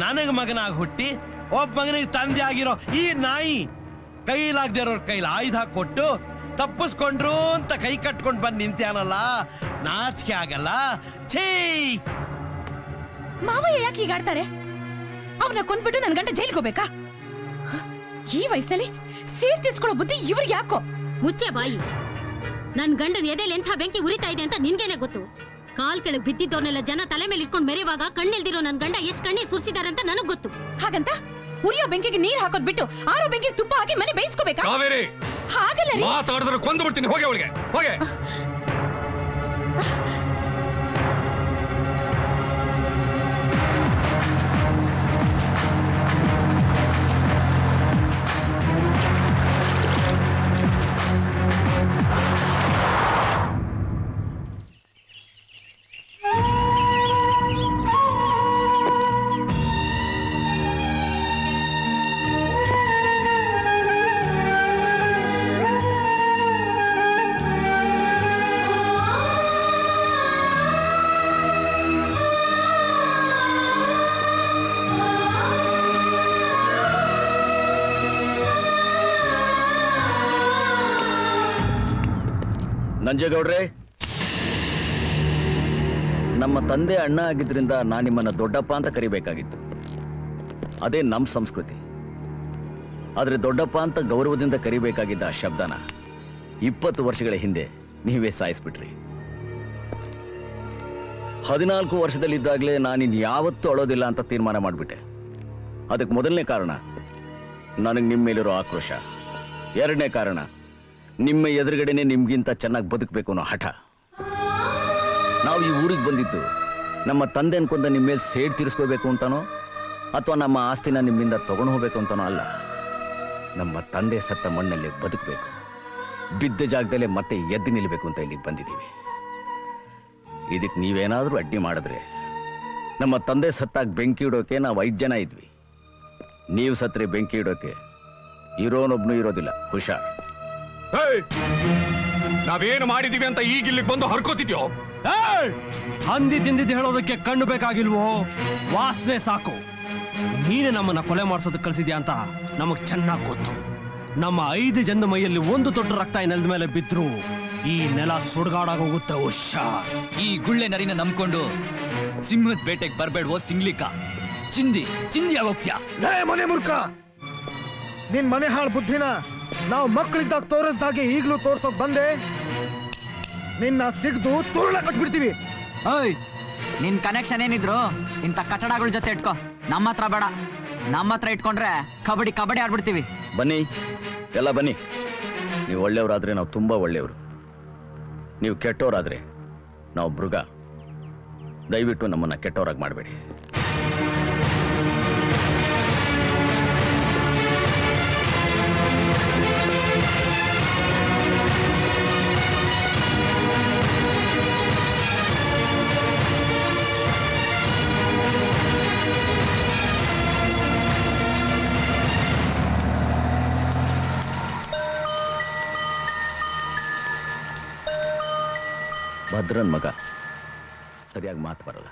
ನನಗೆ ಮಗನಾಗಿ ಹುಟ್ಟಿ ಒಬ್ಬ ಮಗನಿಗೆ ತಂದೆ ಆಗಿರೋ ಈ ನಾಯಿ ಕೈಲಾಗದೆ ಇರೋರ್ ಕೈಲಿ ಆಯುಧ ಕೊಟ್ಟು ತಪ್ಪಿಸ್ಕೊಂಡ್ರು ಅಂತ ಕೈ ಕಟ್ಕೊಂಡು ಬಂದು ನಿಂತ್ಯಾನಲ್ಲ, ನಾಚಿಕೆ ಆಗಲ್ಲ? ಛೀ! ಮಾವಯ್ಯ ಯಾಕೆ ಹೀಗಾಡ್ತಾರೆ? ಅವನ ಕೊಂದ್ಬಿಟ್ಟು ನನ್ ಗಂಡ ಜೈಲಿಗೆ ಹೋಗ್ಬೇಕಾ? ಈ ವಯಸ್ಸಲ್ಲಿ ಸೀಟ್ ತಿರ್ಸ್ಕೊಳ್ಳೋ ಬುದ್ಧಿ ಇವ್ರಿಗೆ ಯಾಕೋ? ಮುಚ್ಚೆ ಬಾಯಿ. ನನ್ ಗಂಡನ ಎದೆಯಲ್ಲಿ ಎಂಥ ಬೆಂಕಿ ಉರಿತಾ ಇದೆ ಅಂತ ನಿನ್ಗೇನೆ ಗೊತ್ತು. ಕಾಲ್ ಕೆಳಗ್ ಬಿದ್ದಿದ್ದವ್ರನ್ನೆಲ್ಲ ಜನ ತಲೆ ಮೇಲೆ ಇಟ್ಕೊಂಡು ಮೆರೆಯುವಾಗ ಕಣ್ಣೆಲ್ದಿರೋ ನನ್ ಗಂಡ ಎಷ್ಟ್ ಕಣ್ಣೀರ್ ಸುರಿಸಿದಾರೆ ಅಂತ ನನಗ್ ಗೊತ್ತು. ಹಾಗಂತ ಉರಿಯೋ ಬೆಂಕಿಗೆ ನೀರ್ ಹಾಕೋದ್ ಬಿಟ್ಟು ಆರೋ ಬೆಂಕಿಗೆ ತುಪ್ಪ ಹಾಕಿ ಮನೆ ಬೇಯಿಸ್ಕೋಬೇಕಾ? ಹಾಗಲ್ಲ ರೀ. ಮಾತಾಡಿದ್ರೆ ಕೊಂದು ಬಿಡ್ತೀನಿ. ಹೋಗಿ ಅವಳಿಗೆ ಹೋಗೆ. ನಂಜೇಗೌಡ್ರೆ, ನಮ್ಮ ತಂದೆ ಅಣ್ಣ ಆಗಿದ್ರಿಂದ ನಾನು ನಿಮ್ಮನ್ನ ದೊಡ್ಡಪ್ಪ ಅಂತ ಕರಿಬೇಕಾಗಿತ್ತು. ಅದೇ ನಮ್ಮ ಸಂಸ್ಕೃತಿ. ಆದ್ರೆ ದೊಡ್ಡಪ್ಪ ಅಂತ ಗೌರವದಿಂದ ಕರಿಬೇಕಾಗಿದ್ದ ಆ ಶಬ್ದನ 20 ವರ್ಷಗಳ ಹಿಂದೆ ನೀವೇ ಸಾಯಿಸ್ಬಿಟ್ರಿ. 14 ವರ್ಷದಲ್ಲಿದ್ದಾಗಲೇ ನಾನಿನ್ ಯಾವತ್ತೂ ಅಳೋದಿಲ್ಲ ಅಂತ ತೀರ್ಮಾನ ಮಾಡಿಬಿಟ್ಟೆ. ಅದಕ್ಕೆ ಮೊದಲನೇ ಕಾರಣ ನನಗೆ ನಿಮ್ಮ ಮೇಲಿರೋ ಆಕ್ರೋಶ. ಎರಡನೇ ಕಾರಣ ನಿಮ್ಮ ಎದುರುಗಡೆನೆ ನಿಮ್ಗಿಂತ ಚೆನ್ನಾಗಿ ಬದುಕಬೇಕು ಅನ್ನೋ ಹಠ. ನಾವು ಈ ಊರಿಗೆ ಬಂದಿದ್ದು ನಮ್ಮ ತಂದೆ ಅನ್ಕೊಂಡ ನಿಮ್ಮ ಮೇಲೆ ಸೇಡ್ ತೀರಿಸ್ಕೋಬೇಕು ಅಂತಾನೋ ಅಥವಾ ನಮ್ಮ ಆಸ್ತಿನ ನಿಮ್ಮಿಂದ ತಗೊಂಡು ಹೋಗ್ಬೇಕು ಅಂತಾನೋ ಅಲ್ಲ. ನಮ್ಮ ತಂದೆ ಸತ್ತ ಮಣ್ಣಲ್ಲಿ ಬದುಕಬೇಕು, ಬಿದ್ದ ಜಾಗದಲ್ಲೇ ಮತ್ತೆ ಎದ್ದು ನಿಲ್ಲಬೇಕು ಅಂತ ಇಲ್ಲಿಗೆ ಬಂದಿದ್ದೀವಿ. ಇದಕ್ಕೆ ನೀವೇನಾದರೂ ಅಡ್ಡಿ ಮಾಡಿದ್ರೆ ನಮ್ಮ ತಂದೆ ಸತ್ತಾಗ ಬೆಂಕಿ ಇಡೋಕೆ ನಾವು 5 ಜನ ಇದ್ವಿ. ನೀವು ಸತ್ರೆ ಬೆಂಕಿ ಇಡೋಕೆ ಇರೋನೊಬ್ನು ಇರೋದಿಲ್ಲ. ಹುಷಾರ್. ನಾವೇನು ಮಾಡಿದೀವಿ ಅಂತ ಈಗ ಇಲ್ಲಿಗೆ ಬಂದು ಹರ್ಕೋತಿದ್ಯೋ? ಹಂದಿ ತಿಂದಿದ್ದು ಹೇಳೋದಕ್ಕೆ ಕಣ್ಣು ಬೇಕಾಗಿಲ್ವೋ? ವಾಸನೆ ಸಾಕು. ನೀನೇ ನಮ್ಮನ್ನ ಕೊಲೆ ಮಾಡಿಸೋದಕ್ಕೆ ಕಳ್ಸಿದ್ಯಾ ಅಂತ ನಮಗ್ ಚೆನ್ನಾಗಿ ಗೊತ್ತು. ನಮ್ಮ 5 ಜನದ ಮೈಯಲ್ಲಿ ಒಂದು ತೊಟ್ಟು ರಕ್ತ ನೆಲದ ಮೇಲೆ ಬಿದ್ರು ಈ ನೆಲ ಸುಡ್ಗಾಡಾಗೋಗುತ್ತೆ. ಹುಷಾರ್. ಈ ಗುಳ್ಳೆ ನರಿನ ನಂಬ್ಕೊಂಡು ಸಿಂಹದ ಬೇಟೆಗೆ ಬರ್ಬೇಡ್ವೋ ಸಿಂಗ್ಲಿಕ್ಕ. ಚಿಂದಿ ಚಿಂದಿ ಆಗೋಗ್ತ್ಯಾ? ಮನೆ ಮುರ್ಕ, ನಿನ್ ಮನೆ ಹಾಳು ಬುದ್ಧಿನ ನಾವು ಮಕ್ಕಳಿದ್ದಾಗ ತೋರಿಸ್ದಾಗೆ ಈಗ್ಲೂ ತೋರ್ಸೋಕ್ ಬಂದೆ. ನಿನ್ನ ಸಿಗ್ದು ತೋರಣ ಕಟ್ಬಿಡ್ತೀವಿ. ಓಯ್, ನಿನ್ ಕನೆಕ್ಷನ್ ಏನಿದ್ರು ಇಂಥ ಕಚಡಗಳ ಜೊತೆ ಇಟ್ಕೋ. ನಮ್ಮ ಹತ್ರ ಬೇಡ. ನಮ್ಮ ಹತ್ರ ಇಟ್ಕೊಂಡ್ರೆ ಕಬಡ್ಡಿ ಕಬಡ್ಡಿ ಆಡ್ಬಿಡ್ತೀವಿ. ಬನ್ನಿ, ಎಲ್ಲ ಬನ್ನಿ. ನೀವು ಒಳ್ಳೆಯವರಾದ್ರೆ ನಾವು ತುಂಬಾ ಒಳ್ಳೆಯವರು, ನೀವು ಕೆಟ್ಟವರಾದ್ರೆ ನಾವು ಮೃಗ. ದಯವಿಟ್ಟು ನಮ್ಮನ್ನ ಕೆಟ್ಟವರಾಗಿ ಮಾಡಬೇಡಿ. ಭದ್ರನ್ ಮಗ, ಸರಿಯಾಗಿ ಮಾತು ಬರಲ್ಲ.